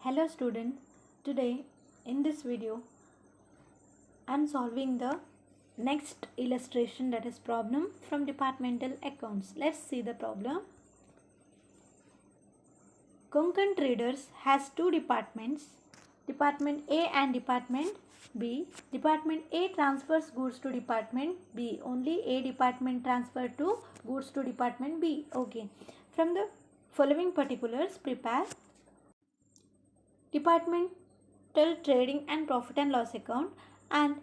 Hello student, today in this video I am solving the next illustration, that is problem from departmental accounts. Let's see the problem. Konkan Traders has two departments, Department A and Department B. Department A transfers goods to Department B. Only A department transfer to goods to Department B. Okay. From the following particulars, prepare departmental trading and profit and loss account and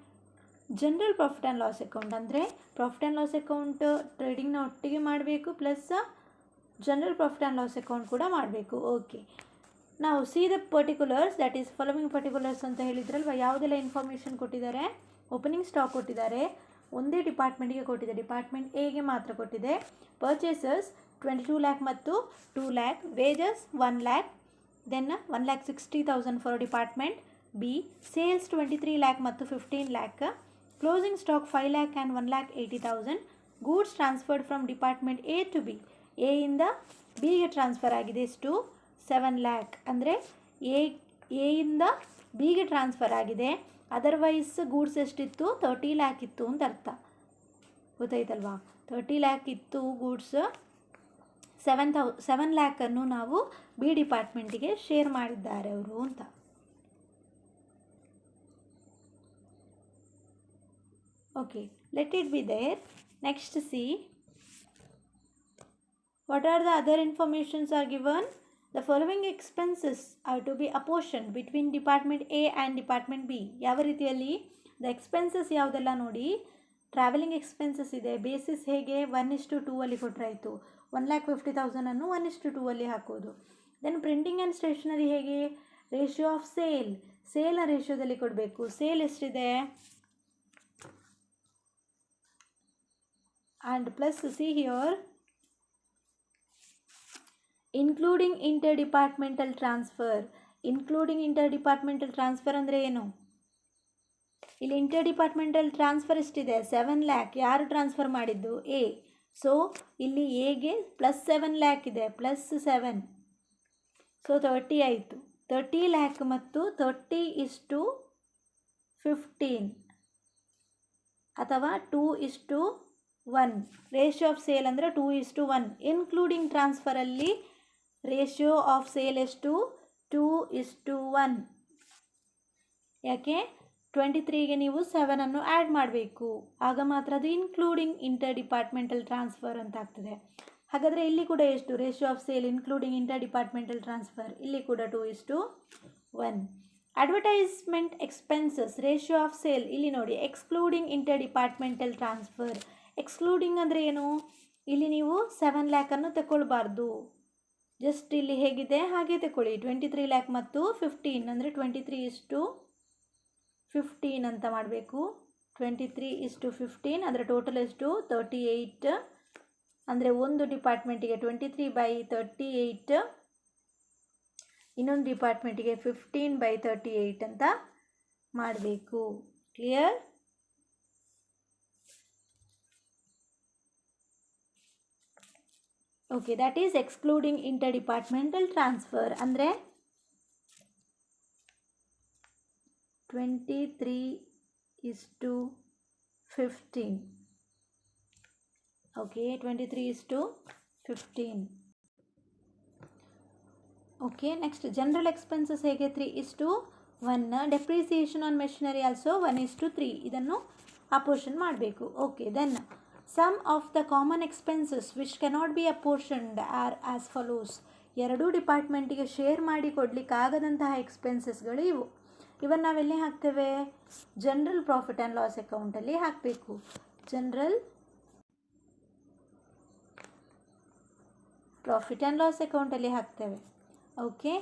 general profit and loss account. ಅಂದರೆ profit and loss account ಟ್ರೇಡಿಂಗ್ನ ಒಟ್ಟಿಗೆ ಮಾಡಬೇಕು, plus general profit and loss account ಕೂಡ ಮಾಡಬೇಕು. Okay, ನಾವು C the particulars, that is following particulars ಅಂತ ಹೇಳಿದ್ರಲ್ವ. ಯಾವುದೆಲ್ಲ information ಕೊಟ್ಟಿದ್ದಾರೆ? Opening stock ಕೊಟ್ಟಿದ್ದಾರೆ, ಒಂದೇ ಡಿಪಾರ್ಟ್ಮೆಂಟ್ಗೆ ಕೊಟ್ಟಿದೆ, ಡಿಪಾರ್ಟ್ಮೆಂಟ್ ಎಗೆ ಮಾತ್ರ ಕೊಟ್ಟಿದೆ. ಪರ್ಚೇಸಸ್ 22 ಲ್ಯಾಕ್ ಮತ್ತು 2 lakh, wages 1 lakh, then 1,60,000 for department B, sales 23 lakh ಮತ್ತು 15 lakh, closing stock 5 lakh and 1,80,000, goods transferred from department A to B, A ಇಂದ ಬಿಗೆ ಟ್ರಾನ್ಸ್ಫರ್ ಆಗಿದೆ ಎಷ್ಟು? 7 ಲ್ಯಾಕ್. ಅಂದರೆ ಎ ಇಂದ ಬಿಗೆ ಟ್ರಾನ್ಸ್ಫರ್ ಆಗಿದೆ, ಅದರ್ವೈಸ್ ಗೂಡ್ಸ್ ಎಷ್ಟಿತ್ತು? 30 ಲ್ಯಾಕ್ ಇತ್ತು ಅಂತ ಅರ್ಥ, ಗೊತ್ತಾಯ್ತಲ್ವಾ? 30 ಲ್ಯಾಕ್ ಇತ್ತು ಗೂಡ್ಸ್, 7 ಲ್ಯಾಕನ್ನು ನಾವು ಬಿ ಡಿಪಾರ್ಟ್ಮೆಂಟಿಗೆ ಶೇರ್ ಮಾಡಿದ್ದಾರೆ ಅವರು ಅಂತ. Okay, let it be there. Next, see what are the other informations are given. The following expenses are to be apportioned between Department A and Department B. ಯಾವ ರೀತಿಯಲ್ಲಿ the expenses ಯಾವುದೆಲ್ಲ ನೋಡಿ. Travelling expenses ಇದೆ, basis ಹೇಗೆ 1:2 ಅಲ್ಲಿ ಕೊಟ್ಟರಾಯಿತು, 1,50,000 ಅನ್ನು 1:2 ಅಲ್ಲಿ ಹಾಕೋದು. ದೆನ್ ಪ್ರಿಂಟಿಂಗ್ ಆ್ಯಂಡ್ ಸ್ಟೇಷನರಿ ಹೇಗೆ? ರೇಷಿಯೋ ಆಫ್ ಸೇಲ್ನ ರೇಷಿಯೋದಲ್ಲಿ ಕೊಡಬೇಕು. ಸೇಲ್ ಎಷ್ಟಿದೆ? And plus see here, including interdepartmental transfer. ಅಂದರೆ ಏನು? ಇಲ್ಲಿ ಇಂಟರ್ಡಿಪಾರ್ಟ್ಮೆಂಟಲ್ ಟ್ರಾನ್ಸ್ಫರ್ ಎಷ್ಟಿದೆ? 7 ಲ್ಯಾಕ್. ಯಾರು ಟ್ರಾನ್ಸ್ಫರ್ ಮಾಡಿದ್ದು? ಎ. ಸೊ ಇಲ್ಲಿ ಎಗೆ +7 ಲ್ಯಾಕ್ ಇದೆ, +7, ಸೊ 30 ಆಯಿತು. 30 ಲ್ಯಾಕ್ ಮತ್ತು 30:15 ಅಥವಾ 2:1. ರೇಷಿಯೋ ಆಫ್ ಸೇಲ್ ಅಂದರೆ 2:1. ಇನ್ಕ್ಲೂಡಿಂಗ್ ಟ್ರಾನ್ಸ್ಫರಲ್ಲಿ ರೇಷಿಯೋ ಆಫ್ ಸೇಲ್ ಎಷ್ಟು? 2:1. ಯಾಕೆ? 23ಗೆ ನೀವು 7 ಅನ್ನು ಆ್ಯಡ್ ಮಾಡಬೇಕು, ಆಗ ಮಾತ್ರ ಅದು ಇನ್ಕ್ಲೂಡಿಂಗ್ ಇಂಟರ್ ಡಿಪಾರ್ಟ್ಮೆಂಟಲ್ ಟ್ರಾನ್ಸ್ಫರ್ ಅಂತ ಆಗ್ತದೆ. ಹಾಗಾದರೆ ಇಲ್ಲಿ ಕೂಡ ಎಷ್ಟು? Ratio of sale including inter departmental transfer, ಇಲ್ಲಿ ಕೂಡ 2:1. Advertisement expenses, ratio of sale ಇಲ್ಲಿ ನೋಡಿ, excluding inter departmental transfer. Excluding ಅಂದರೆ ಏನು? ಇಲ್ಲಿ ನೀವು 7 ಲ್ಯಾಕನ್ನು ತಗೊಳ್ಬಾರ್ದು, ಜಸ್ಟ್ ಇಲ್ಲಿ ಹೇಗಿದೆ ಹಾಗೆ ತಗೊಳ್ಳಿ. 23 ಲ್ಯಾಕ್ ಮತ್ತು 15 ಅಂದರೆ 23:15 ಅಂತ ಮಾಡಬೇಕು. 23:15 ಅಂದರೆ ಟೋಟಲ್ ಎಷ್ಟು? 38. ಅಂದರೆ ಒಂದು ಡಿಪಾರ್ಟ್ಮೆಂಟಿಗೆ 23/38, ಇನ್ನೊಂದು ಡಿಪಾರ್ಟ್ಮೆಂಟಿಗೆ 15/38 ಅಂತ ಮಾಡಬೇಕು. Clear? Okay, that is excluding inter departmental transfer. ಅಂದರೆ 23:15. Okay, 23:15. Okay, next general expenses ಹೇಗೆ? 3:1. Depreciation on machinery also 1:3. ಇದನ್ನು ಅಪೋರ್ಷನ್ ಮಾಡಬೇಕು. Okay, then some of the common expenses which cannot be apportioned are as follows. ಎರಡೂ ಡಿಪಾರ್ಟ್ಮೆಂಟಿಗೆ share ಮಾಡಿ ಕೊಡಲಿಕ್ಕಾಗದಂತಹ ಎಕ್ಸ್ಪೆನ್ಸಸ್ಗಳು ಇವು. ಇವನ್ನು ನಾವೆಲ್ಲೇ ಹಾಕ್ತೇವೆ? ಜನರಲ್ ಪ್ರಾಫಿಟ್ ಆ್ಯಂಡ್ ಲಾಸ್ ಅಕೌಂಟಲ್ಲಿ ಹಾಕಬೇಕು. ಜನರಲ್ ಪ್ರಾಫಿಟ್ ಆ್ಯಂಡ್ ಲಾಸ್ ಅಕೌಂಟಲ್ಲಿ ಹಾಕ್ತೇವೆ. ಓಕೆ,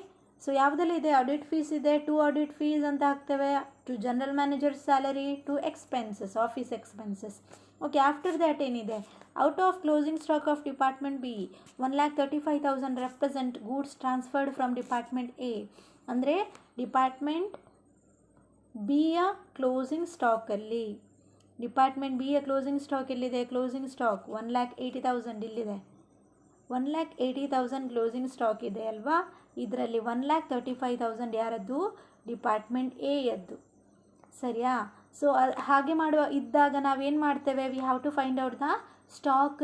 ಸೊ ಯಾವುದೆಲ್ಲ ಇದೆ? ಆಡಿಟ್ ಫೀಸ್ ಇದೆ, 2 ಆಡಿಟ್ ಫೀಸ್ ಅಂತ ಹಾಕ್ತೇವೆ, to general manager salary, 2 expenses, office expenses. Okay, after that ಏನಿದೆ? Out of closing stock of department B 1,35,000 represent goods transferred from department A. ಅಂದರೆ department ಬಿಯ ಕ್ಲೋಸಿಂಗ್ ಸ್ಟಾಕಲ್ಲಿ, department ಬಿಯ ಕ್ಲೋಸಿಂಗ್ ಸ್ಟಾಕ್ ಎಲ್ಲಿದೆ? Closing stock 1,80,000 ಇಲ್ಲಿದೆ. 1,80,000 closing stock ಇದೆ ಅಲ್ವಾ, ಇದರಲ್ಲಿ 1,35,000 ಯಾರದ್ದು, ಡಿಪಾರ್ಟ್ಮೆಂಟ್ ಎ ಯದ್ದು, ಸರಿಯಾ. ಸೊ ಹಾಗೆ ಮಾಡುವ ಇದ್ದಾಗ ನಾವೇನು ಮಾಡ್ತೇವೆ, we have to find out the stock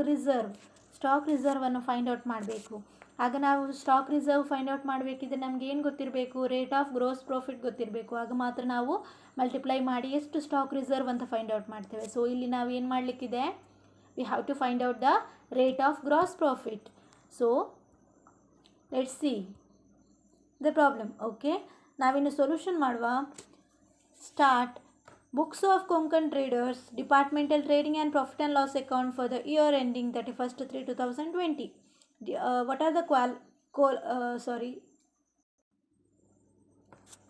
ರಿಸರ್ವನ್ನು ಫೈಂಡ್ ಔಟ್ ಮಾಡಬೇಕು. ಆಗ ನಾವು ಸ್ಟಾಕ್ ರಿಸರ್ವ್ ಫೈಂಡ್ ಔಟ್ ಮಾಡಬೇಕಿದ್ರೆ ನಮ್ಗೆ ಏನು ಗೊತ್ತಿರಬೇಕು, ರೇಟ್ ಆಫ್ ಗ್ರೋಸ್ ಪ್ರಾಫಿಟ್ ಗೊತ್ತಿರಬೇಕು. ಆಗ ಮಾತ್ರ ನಾವು ಮಲ್ಟಿಪ್ಲೈ ಮಾಡಿ ಎಷ್ಟು ಸ್ಟಾಕ್ ರಿಸರ್ವ್ ಅಂತ ಫೈಂಡ್ ಔಟ್ ಮಾಡ್ತೇವೆ. ಸೊ ಇಲ್ಲಿ ನಾವು ಏನು ಮಾಡಲಿಕ್ಕಿದೆ, we have to find out the rate of gross profit. So let's see the problem. Okay, ನಾವಿನ್ನು ಸೊಲ್ಯೂಷನ್ ಮಾಡುವ. Start. Books of Konkan traders, departmental trading and profit and loss account for the year ending 31/3/2020. What are the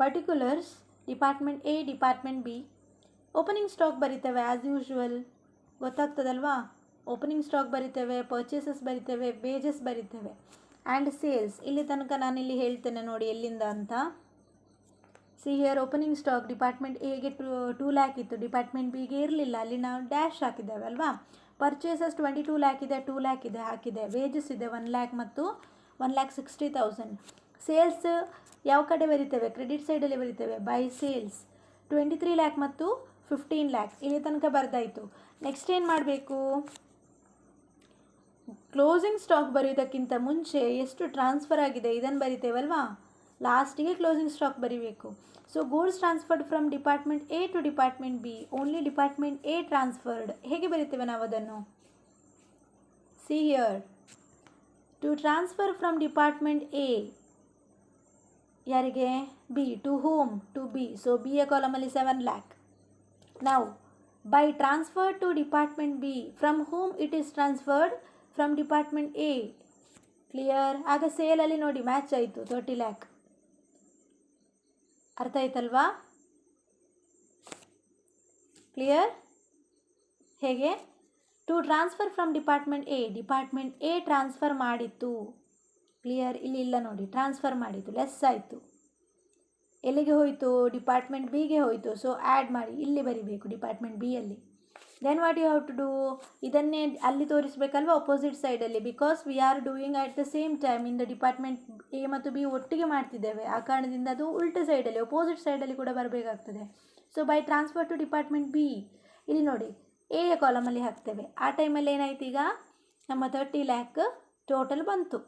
particulars? Department A, department B. Opening stock ಬರಿತೇವೆ as usual, ಗೊತ್ತಾಗ್ತದಲ್ವಾ. Opening stock ಬರಿತೇವೆ, purchases ಬರಿತೇವೆ, wages ಬರಿತೇವೆ and sales. ಇಲ್ಲಿ ತನಕ ನಾನಿಲ್ಲಿ ಹೇಳ್ತೇನೆ ನೋಡಿ ಎಲ್ಲಿಂದ ಅಂತ. See here, opening stock department ಎಗೆ 2 lakh ಇತ್ತು, ಡಿಪಾರ್ಟ್ಮೆಂಟ್ ಬಿಗೆ ಇರಲಿಲ್ಲ, ಅಲ್ಲಿ ನಾವು ಡ್ಯಾಶ್ ಹಾಕಿದ್ದೇವೆ ಅಲ್ವಾ. ಪರ್ಚೇಸಸ್ 22 lakh ಇದೆ, 2 lakh ಇದೆ ಹಾಕಿದೆ. ವೇಜಸ್ ಇದೆ 1 lakh ಮತ್ತು 1,60,000. ಸೇಲ್ಸ್ ಯಾವ ಕಡೆ ಬರಿತೇವೆ, ಕ್ರೆಡಿಟ್ ಸೈಡಲ್ಲಿ ಬರಿತೇವೆ, ಬೈ ಸೇಲ್ಸ್ 23 lakh ಮತ್ತು 15 lakh. ಇಲ್ಲಿ ತನಕ ಬರ್ದಾಯಿತು. ನೆಕ್ಸ್ಟ್ ಏನು ಮಾಡಬೇಕು, ಕ್ಲೋಸಿಂಗ್ ಸ್ಟಾಕ್ ಬರೆಯೋದಕ್ಕಿಂತ ಮುಂಚೆ ಎಷ್ಟು ಟ್ರಾನ್ಸ್ಫರ್ ಆಗಿದೆ ಇದನ್ನು ಬರಿತೇವಲ್ವಾ, ಲಾಸ್ಟಿಗೆ ಕ್ಲೋಸಿಂಗ್ ಸ್ಟಾಕ್ ಬರಿಬೇಕು. So goods transferred from department A to department B, only department A transferred. ಹೇಗೆ ಬರಿತೇವೆ ನಾವು ಅದನ್ನು, see here, to transfer from department A ಯಾರಿಗೆ, B, to whom, to B. So B ಯ ಕಾಲಮಲ್ಲಿ 7 lakh. ನಾವು by transfer to department B, from whom it is transferred from department A. Clear. ಆಗ ಸೇಲಲ್ಲಿ ನೋಡಿ ಮ್ಯಾಚ್ ಆಯಿತು, 30 lakh. ಅರ್ಥ ಆಯ್ತಲ್ವಾ, ಕ್ಲಿಯರ್. ಹೇಗೆ, to transfer from department A transfer ಮಾಡಿತ್ತು. ಕ್ಲಿಯರ್. ಇಲ್ಲಿ ಇಲ್ಲ ನೋಡಿ, ಟ್ರಾನ್ಸ್ಫರ್ ಮಾಡಿತ್ತು, ಲೆಸ್ ಆಯಿತು. ಎಲ್ಲಿಗೆ ಹೋಯಿತು, ಡಿಪಾರ್ಟ್ಮೆಂಟ್ ಬಿಗೆ ಹೋಯಿತು. ಸೊ ಆ್ಯಡ್ ಮಾಡಿ ಇಲ್ಲಿ ಬರಿಬೇಕು ಡಿಪಾರ್ಟ್ಮೆಂಟ್ ಬಿಯಲ್ಲಿ. Then what you have to do, ಇದನ್ನೇ ಅಲ್ಲಿ ತೋರಿಸಬೇಕಲ್ವ ಅಪೋಸಿಟ್ ಸೈಡಲ್ಲಿ, because we are doing at the same time in the department A ಮತ್ತು ಬಿ ಒಟ್ಟಿಗೆ ಮಾಡ್ತಿದ್ದೇವೆ. ಆ ಕಾರಣದಿಂದ ಅದು ಉಲ್ಟ ಸೈಡಲ್ಲಿ, ಅಪೋಸಿಟ್ ಸೈಡಲ್ಲಿ ಕೂಡ ಬರಬೇಕಾಗ್ತದೆ. So by transfer to department B, ಇಲ್ಲಿ ನೋಡಿ ಎ ಯ ಕಾಲಮಲ್ಲಿ ಹಾಕ್ತೇವೆ. ಆ ಟೈಮಲ್ಲಿ ಏನಾಯ್ತು, ಈಗ ನಮ್ಮ 30 lakh ಟೋಟಲ್ ಬಂತು.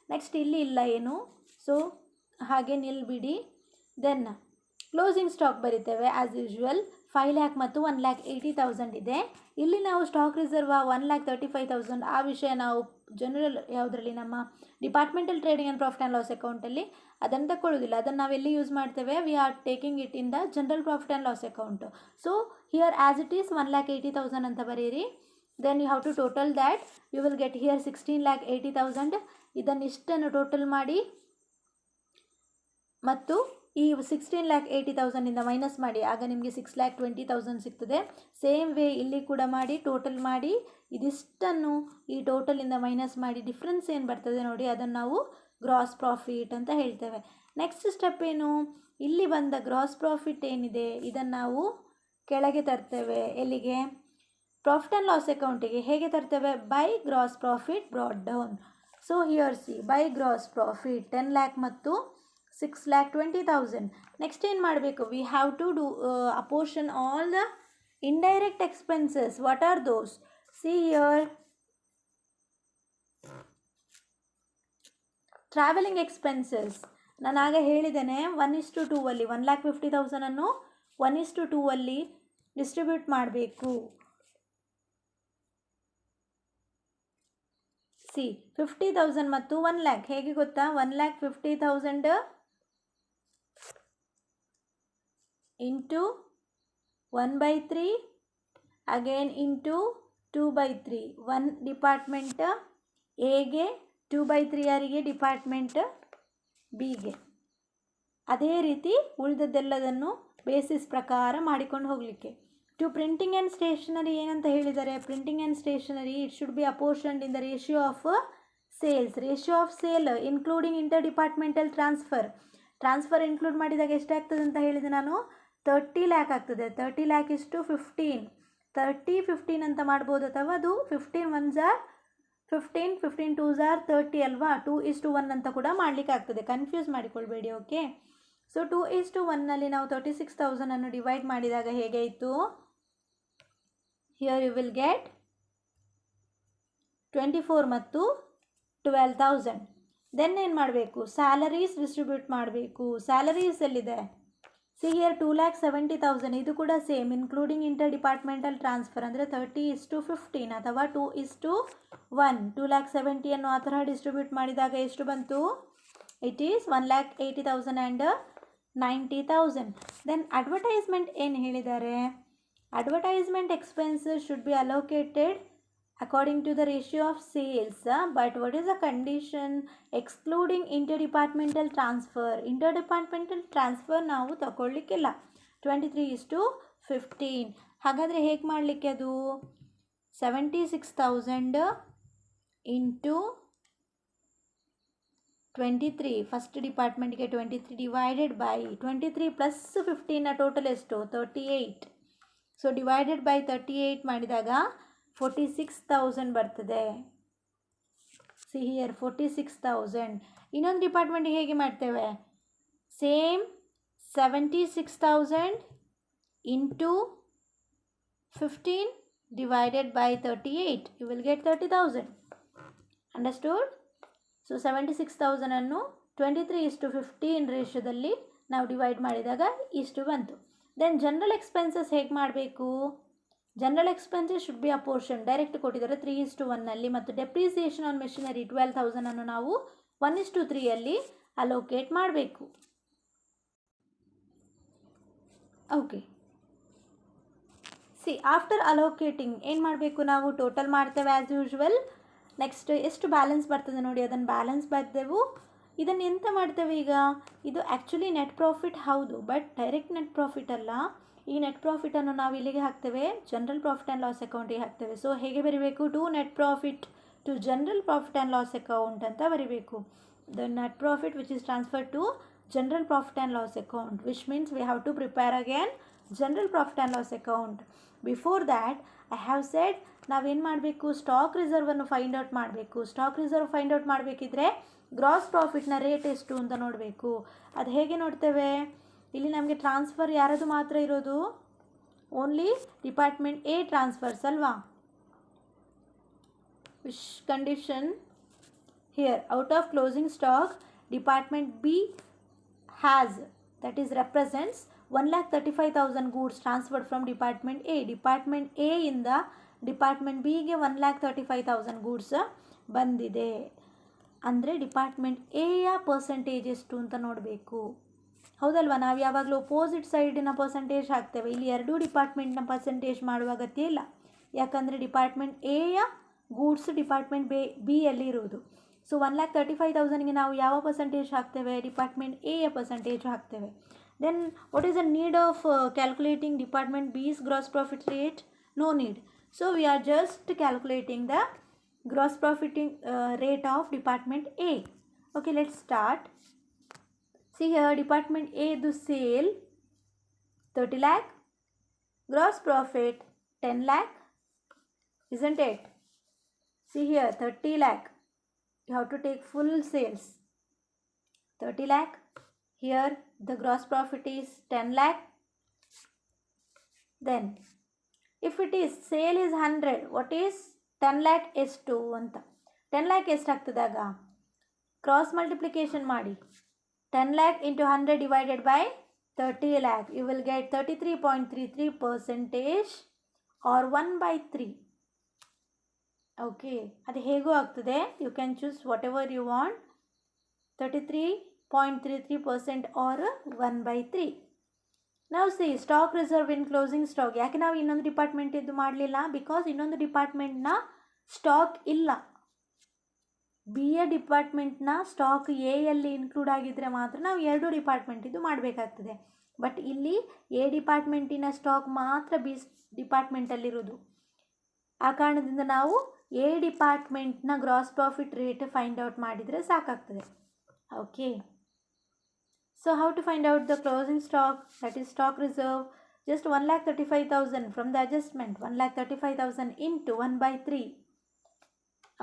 ನೆಕ್ಸ್ಟ್ ಇಲ್ಲಿ ಇಲ್ಲ ಏನು, ಸೊ ಹಾಗೆ ನಿಲ್ಬಿಡಿ. ದೆನ್ ಕ್ಲೋಸಿಂಗ್ ಸ್ಟಾಕ್ ಬರಿತೇವೆ ಆ್ಯಸ್ ಯೂಶ್ವಲ್. 5 lakh ಮತ್ತು 1,80,000 ಇದೆ. ಇಲ್ಲಿ ನಾವು ಸ್ಟಾಕ್ ರಿಸರ್ವ್ 1,35,000 ಆ ವಿಷಯ ನಾವು ಜನರಲ್ ಯಾವುದರಲ್ಲಿ, ನಮ್ಮ departmental trading and profit and loss ಅಕೌಂಟಲ್ಲಿ ಅದನ್ನು ತಗೊಳ್ಳೋದಿಲ್ಲ. ಅದನ್ನು ನಾವೆಲ್ಲಿ ಯೂಸ್ ಮಾಡ್ತೇವೆ, we are taking it in the general profit and loss account. So here as it is 1,80,000 ಅಂತ ಬರೀರಿ. Then you have to total that, you will get here 16,80,000. ಇದನ್ನಿಷ್ಟನ್ನು total ಮಾಡಿ ಮತ್ತು ಈ 16,80,000 ಮೈನಸ್ ಮಾಡಿ, ಆಗ ನಿಮಗೆ 6,20,000 ಸಿಗ್ತದೆ. ಸೇಮ್ ವೇ ಇಲ್ಲಿ ಕೂಡ ಮಾಡಿ, ಟೋಟಲ್ ಮಾಡಿ, ಇದಿಷ್ಟನ್ನು ಈ ಟೋಟಲಿಂದ ಮೈನಸ್ ಮಾಡಿ ಡಿಫ್ರೆನ್ಸ್ ಏನು ಬರ್ತದೆ ನೋಡಿ, ಅದನ್ನು ನಾವು ಗ್ರಾಸ್ ಪ್ರಾಫಿಟ್ ಅಂತ ಹೇಳ್ತೇವೆ. ನೆಕ್ಸ್ಟ್ ಸ್ಟೆಪ್ ಏನು, ಇಲ್ಲಿ ಬಂದ ಗ್ರಾಸ್ ಪ್ರಾಫಿಟ್ ಏನಿದೆ ಇದನ್ನು ನಾವು ಕೆಳಗೆ ತರ್ತೇವೆ. ಎಲ್ಲಿಗೆ, ಪ್ರಾಫಿಟ್ ಆ್ಯಂಡ್ ಲಾಸ್ ಅಕೌಂಟಿಗೆ. ಹೇಗೆ ತರ್ತೇವೆ, by gross profit brought down. So here see, by gross profit 10 lakh ಮತ್ತು 6,20,000. ನೆಕ್ಸ್ಟ್ ಏನು ಮಾಡಬೇಕು, we have to do apportion all the indirect expenses. What are those, see here, travelling expenses. ನಾನು ಆಗ ಹೇಳಿದ್ದೇನೆ 1:2 ಅಲ್ಲಿ 1,50,000 ಅನ್ನು 1:2 ಅಲ್ಲಿ ಡಿಸ್ಟ್ರಿಬ್ಯೂಟ್ ಮಾಡಬೇಕು. ಸಿ 50,000 ಮತ್ತು 1 lakh ಹೇಗೆ ಗೊತ್ತಾ, 1,50,000 ಇಂಟು 1/3 ಅಗೇನ್ ಇಂಟು 2/3. 1 ಡಿಪಾರ್ಟ್ಮೆಂಟ್ ಎಗೆ, 2/3 ಯಾರಿಗೆ, ಡಿಪಾರ್ಟ್ಮೆಂಟ್ ಬಿಗೆ. ಅದೇ ರೀತಿ ಉಳಿದದ್ದೆಲ್ಲದನ್ನು ಬೇಸಿಸ್ ಪ್ರಕಾರ ಮಾಡಿಕೊಂಡು ಹೋಗಲಿಕ್ಕೆ. ಟು ಪ್ರಿಂಟಿಂಗ್ ಆ್ಯಂಡ್ ಸ್ಟೇಷನರಿ ಏನಂತ ಹೇಳಿದ್ದಾರೆ, printing and stationery it should be apportioned in the ratio of sales. Ratio of sale including inter departmental transfer include ಮಾಡಿದಾಗ ಎಷ್ಟಾಗ್ತದೆ ಅಂತ ಹೇಳಿದೆ ನಾನು, 30 lakh ಆಗ್ತದೆ. 30 lakh ಇಷ್ಟು 15, 30, 15 ಅಂತ ಮಾಡ್ಬೋದು, ಅಥವಾ ಅದು 15 1s are 15 2s are 30 ಅಲ್ವಾ, 2:1 ಅಂತ ಕೂಡ ಮಾಡಲಿಕ್ಕೆ ಆಗ್ತದೆ, ಕನ್ಫ್ಯೂಸ್ ಮಾಡಿಕೊಳ್ಬೇಡಿ. ಓಕೆ, ಸೊ 2:1ನಲ್ಲಿ ನಾವು 36,000 ಡಿವೈಡ್ ಮಾಡಿದಾಗ ಹೇಗೆ ಆಯಿತು? ಹಿಯರ್ ಯು ವಿಲ್ ಗೆಟ್ 24 ಮತ್ತು 12,000. ದೆನ್ ಏನು ಮಾಡಬೇಕು? ಸ್ಯಾಲರೀಸ್ ಡಿಸ್ಟ್ರಿಬ್ಯೂಟ್ ಮಾಡಬೇಕು. ಸ್ಯಾಲರೀಸ್ ಎಲ್ಲಿದೆ? See here 2,70,000. ಇದು ಕೂಡ same, including inter departmental transfer, ಅಂದರೆ 30:15 ಅಥವಾ 2:1. 2,70,000 ಆ ಥರ ಡಿಸ್ಟ್ರಿಬ್ಯೂಟ್ ಮಾಡಿದಾಗ ಎಷ್ಟು ಬಂತು? It is 1,80,000 and 90,000. Then advertisement ಏನು ಹೇಳಿದ್ದಾರೆ? Advertisement expenses should be allocated according to the ratio of sales, but what is the condition? Excluding interdepartmental transfer. Interdepartmental transfer ನಾವು ತಗೊಳ್ಳಿಕ್ಕಿಲ್ಲ. 23:15. ಹಾಗಾದರೆ ಹೇಗೆ ಮಾಡಲಿಕ್ಕೆ ಅದು? 76,000 ಇಂಟು 23, ಫಸ್ಟ್ ಡಿಪಾರ್ಟ್ಮೆಂಟ್ಗೆ 23 ಡಿವೈಡೆಡ್ ಬೈ 23 ಪ್ಲಸ್ 15 ಟೋಟಲ್ ಎಷ್ಟು? 38. So divided by 38 ಮಾಡಿದಾಗ 46,000 ಬರ್ತದೆ. See here 46,000. ಇನ್ನೊಂದು ಡಿಪಾರ್ಟ್ಮೆಂಟಿಗೆ ಹೇಗೆ ಮಾಡ್ತೇವೆ? Same 76,000 into 15 divided by 38. You will get 30,000. Understood? So 76,000 23:15 ರೇಷಿಯೋದಲ್ಲಿ ನಾವು ಡಿವೈಡ್ ಮಾಡಿದಾಗ ಇಷ್ಟು ಬಂತು. ದೆನ್ ಜನರಲ್ ಎಕ್ಸ್ಪೆನ್ಸಸ್ ಹೇಗೆ ಮಾಡಬೇಕು? General expenses should be a portion. Direct ಕೊಟ್ಟಿದ್ದಾರೆ 3:1ನಲ್ಲಿ, ಮತ್ತು ಡೆಪ್ರಿಸಿಯೇಷನ್ ಆನ್ ಮೆಷಿನರಿ 12,000 ನಾವು 1:3 ಅಲೋಕೇಟ್ ಮಾಡಬೇಕು. ಓಕೆ, ಸಿ ಆಫ್ಟರ್ ಅಲೋಕೇಟಿಂಗ್ ಏನು ಮಾಡಬೇಕು? ನಾವು ಟೋಟಲ್ ಮಾಡ್ತೇವೆ ಆ್ಯಸ್ ಯೂಶ್ವಲ್. ನೆಕ್ಸ್ಟ್ ಎಷ್ಟು ಬ್ಯಾಲೆನ್ಸ್ ಬರ್ತದೆ ನೋಡಿ, ಅದನ್ನು ಬ್ಯಾಲೆನ್ಸ್ ಬರ್ತೇವೆ. ಇದನ್ನು ಎಂತ ಮಾಡ್ತೇವೆ ಈಗ? ಇದು ಆ್ಯಕ್ಚುಲಿ ನೆಟ್ ಪ್ರಾಫಿಟ್ ಹೌದು, ಬಟ್ ಡೈರೆಕ್ಟ್ ನೆಟ್ ಪ್ರಾಫಿಟ್ ಅಲ್ಲ. ಈ ನೆಟ್ ಪ್ರಾಫಿಟನ್ನು ನಾವು ಇಲ್ಲಿಗೆ ಹಾಕ್ತೇವೆ, ಜನರಲ್ ಪ್ರಾಫಿಟ್ ಆ್ಯಂಡ್ ಲಾಸ್ ಅಕೌಂಟಿಗೆ ಹಾಕ್ತೇವೆ. ಸೊ ಹೇಗೆ ಬರೀಬೇಕು? To net profit to general profit and loss account ಅಂತ ಬರೀಬೇಕು. The net profit which is transfer to general profit and loss account, which means we have to prepare again general profit and loss account. Before that I have said ನಾವೇನು ಮಾಡಬೇಕು? Stock ರಿಸರ್ವನ್ನು find out ಮಾಡಬೇಕು. Stock reserve find out ಮಾಡಬೇಕಿದ್ರೆ gross ಪ್ರಾಫಿಟ್ನ rate ಎಷ್ಟು ಅಂತ ನೋಡಬೇಕು. ಅದು ಹೇಗೆ ನೋಡ್ತೇವೆ? ಇಲ್ಲಿ ನಮಗೆ ಟ್ರಾನ್ಸ್ಫರ್ ಯಾರದು ಮಾತ್ರ ಇರೋದು? ಓನ್ಲಿ ಡಿಪಾರ್ಟ್ಮೆಂಟ್ ಎ ಟ್ರಾನ್ಸ್ಫರ್ಸ್ ಅಲ್ವಾ? Which condition? Here out of closing stock department B has, that is represents 1,35,000 goods transferred from department A. Department A ಇಂದ ಡಿಪಾರ್ಟ್ಮೆಂಟ್ ಬಿಗೆ 1,35,000 ಗೂಡ್ಸ್ ಬಂದಿದೆ. ಅಂದರೆ ಡಿಪಾರ್ಟ್ಮೆಂಟ್ ಎಯ ಪರ್ಸೆಂಟೇಜ್ ಎಷ್ಟು ಅಂತ ನೋಡಬೇಕು, ಹೌದಲ್ವಾ? ನಾವು ಯಾವಾಗಲೂ ಅಪೋಸಿಟ್ ಸೈಡಿನ ಪರ್ಸೆಂಟೇಜ್ ಹಾಕ್ತೇವೆ. ಇಲ್ಲಿ ಎರಡೂ ಡಿಪಾರ್ಟ್ಮೆಂಟ್ನ ಪರ್ಸೆಂಟೇಜ್ ಮಾಡುವ ಅಗತ್ಯ ಇಲ್ಲ, ಯಾಕಂದರೆ ಡಿಪಾರ್ಟ್ಮೆಂಟ್ ಎಯ ಗೂಡ್ಸ್ ಡಿಪಾರ್ಟ್ಮೆಂಟ್ ಬಿ ಯಲ್ಲಿ ಇರುವುದು. ಸೊ 1,35,000ಗೆ ನಾವು ಯಾವ ಪರ್ಸೆಂಟೇಜ್ ಹಾಕ್ತೇವೆ? ಡಿಪಾರ್ಟ್ಮೆಂಟ್ ಎಯ ಪರ್ಸೆಂಟೇಜ್ ಹಾಕ್ತೇವೆ. Then what is the need of calculating department B's gross profit rate? No need. So we are just calculating the gross profiting rate of department A. Okay, let's start. See here, department A the sale 30 lakh, gross profit 10 lakh, isn't it? See here, 30 lakh, you have to take full sales, 30 lakh. Here the gross profit is 10 lakh. Then if it is sale is 100, what is 10 lakh ಎಷ್ಟು ಅಂತ? 10 lakh ಎಷ್ಟಾಗ್ತದಾಗ cross multiplication ಮಾಡಿ. 10 lakh into 100 divided by 30 lakh, you will get 33.33% or 1/3. Okay, ಅದು ಹೇಗೂ ಆಗ್ತದೆ. You can choose whatever you want. 33.33% or 1/3. ನಾವು see stock reserve in closing stock. ಯಾಕೆ ನಾವು ಇನ್ನೊಂದು ಡಿಪಾರ್ಟ್ಮೆಂಟ್ ಇದು ಮಾಡಲಿಲ್ಲ? ಬಿಕಾಸ್ ಇನ್ನೊಂದು ಡಿಪಾರ್ಟ್ಮೆಂಟ್ನ ಸ್ಟಾಕ್ ಇಲ್ಲ. ಬಿ ಎ ಡಿಪಾರ್ಟ್ಮೆಂಟ್ನ ಸ್ಟಾಕ್ ಎ ಯಲ್ಲಿ ಇನ್ಕ್ಲೂಡ್ ಆಗಿದ್ದರೆ ಮಾತ್ರ ನಾವು ಎರಡು ಡಿಪಾರ್ಟ್ಮೆಂಟ್ ಇದು ಮಾಡಬೇಕಾಗ್ತದೆ. ಬಟ್ ಇಲ್ಲಿ ಎ ಡಿಪಾರ್ಟ್ಮೆಂಟಿನ ಸ್ಟಾಕ್ ಮಾತ್ರ ಬಿ ಡಿಪಾರ್ಟ್ಮೆಂಟಲ್ಲಿರೋದು. ಆ ಕಾರಣದಿಂದ ನಾವು ಎ ಡಿಪಾರ್ಟ್ಮೆಂಟ್ನ gross profit rate find out ಮಾಡಿದರೆ ಸಾಕಾಗ್ತದೆ. Okay, so how to find out the closing stock, that is stock reserve? Just 1,35,000 from the adjustment, 1,35,000 into 1/3.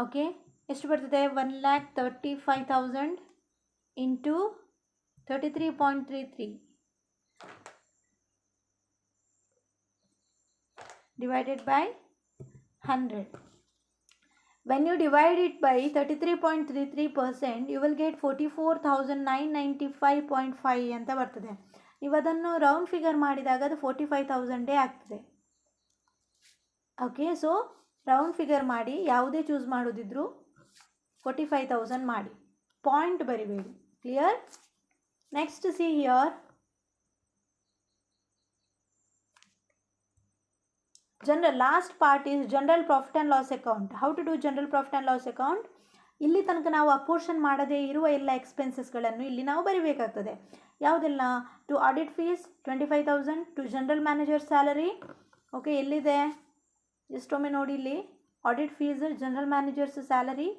Okay, ಎಷ್ಟು ಬರ್ತದೆ? 1,35,000 into 33.33 divided by 100. When you divide it by 33.33%, you will get 44,995.5 ಅಂತ ಬರ್ತದೆ. ನೀವು ಅದನ್ನು round figure ಮಾಡಿದಾಗ ಅದು 45,000 ಆಗ್ತದೆ. Okay, so round figure ಮಾಡಿ, ಯಾವುದೇ ಚೂಸ್ ಮಾಡೋದಿದ್ರು 45,000 ಮಾಡಿ, ಪಾಯಿಂಟ್ ಬರಿಬೇಡಿ. Clear? Next see here, last part is general profit and loss account. How to do general profit and loss account? ಇಲ್ಲಿ ತನಕ ನಾವು ಅಪೋರ್ಷನ್ ಮಾಡದೇ ಇರುವ ಎಲ್ಲ ಎಕ್ಸ್ಪೆನ್ಸಸ್ಗಳನ್ನು ಇಲ್ಲಿ ನಾವು ಬರಿಬೇಕಾಗ್ತದೆ. ಯಾವುದೆಲ್ಲ? To audit fees 25,000, to general manager salary. Okay, ಎಲ್ಲಿದೆ? ಎಷ್ಟೊಮ್ಮೆ ನೋಡಿ ಇಲ್ಲಿ, audit fees, general managers salary,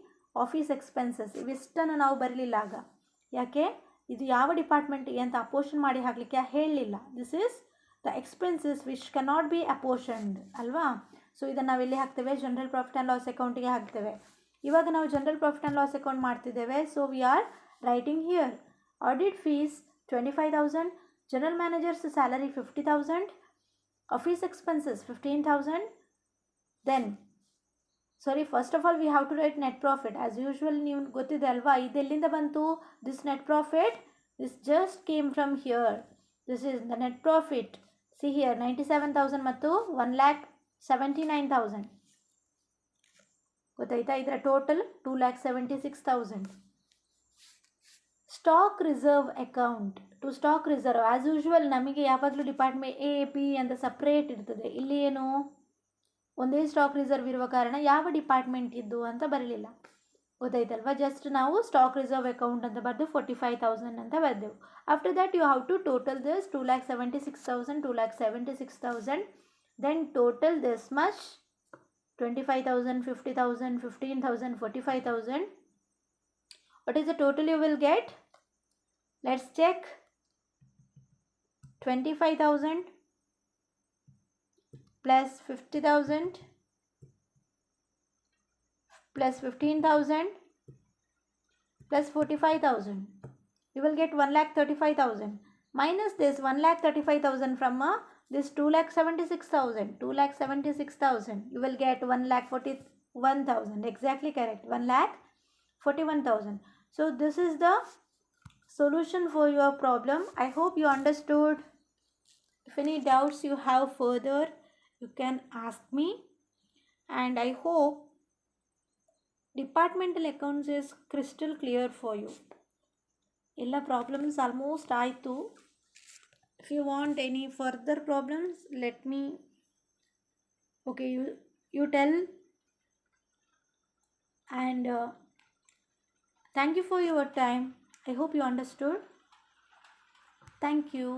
office expenses, ಇವಿಷ್ಟನ್ನು ನಾವು ಬರಲಿಲ್ಲ ಆಗ. ಯಾಕೆ? ಇದು ಯಾವ ಡಿಪಾರ್ಟ್ಮೆಂಟಿಗೆ ಅಂತ ಅಪೋರ್ಷನ್ ಮಾಡಿ ಹಾಕಲಿಕ್ಕೆ ಹೇಳಲಿಲ್ಲ. This is the expenses which cannot be apportioned ಅಲ್ವಾ? ಸೊ ಇದನ್ನು ನಾವೆಲ್ಲಿ ಹಾಕ್ತೇವೆ? ಜನರಲ್ ಪ್ರಾಫಿಟ್ ಆ್ಯಂಡ್ ಲಾಸ್ ಅಕೌಂಟಿಗೆ ಹಾಕ್ತೇವೆ. ಇವಾಗ ನಾವು general profit and loss account ಮಾಡ್ತಿದ್ದೇವೆ. So we are writing here audit fees 25,000, general managers salary 50,000, office expenses 15,000. Then, sorry, first of all we have to write net profit. As usual, ನೀವು ಗೊತ್ತಿದೆ ಅಲ್ವಾ, ಇದೆಲ್ಲಿಂದ ಬಂತು? This net profit, this just came from here. This is the net profit. See here, 97,000 ಮತ್ತು 1,79,000. ಗೊತ್ತಾಯ್ತಾ? ಇದರ total 2,76,000. Stock reserve account. To stock reserve as usual ನಮಗೆ ಯಾವಾಗಲೂ department A P ಅಂತ ಸಪ್ರೇಟ್ ಇರ್ತದೆ. ಇಲ್ಲಿ ಏನು, ಒಂದೇ ಸ್ಟಾಕ್ ರಿಸರ್ವ್ ಇರುವ ಕಾರಣ ಯಾವ ಡಿಪಾರ್ಟ್ಮೆಂಟ್ ಇದ್ದು ಅಂತ ಬರಲಿಲ್ಲ. ಗೊತ್ತಾಯ್ತಲ್ವಾ? ಜಸ್ಟ್ ನಾವು ಸ್ಟಾಕ್ ರಿಸರ್ವ್ ಅಕೌಂಟ್ ಅಂತ ಬರೆದು 45,000 ಅಂತ ಬರೆದೆವು. After that you have to total this 2,76,000, 2,76,000. Then total this much 25,000, 50,000, 15,000, 45,000. What is the total you will get? Let's check. 25,000 plus 50,000 plus 15,000 plus 45,000. You will get 1,35,000. Minus this 1,35,000 from this 2,76,000. 2,76,000. You will get 1,41,000. Exactly correct. 1,41,000. So this is the solution for your problem. I hope you understood. If any doubts you have further, you can ask me. And I hope departmental accounts is crystal clear for you. Ella problems almost ಆಯಿತು. If you want any further problems, let me, okay, you tell. And thank you for your time. I hope you understood. Thank you.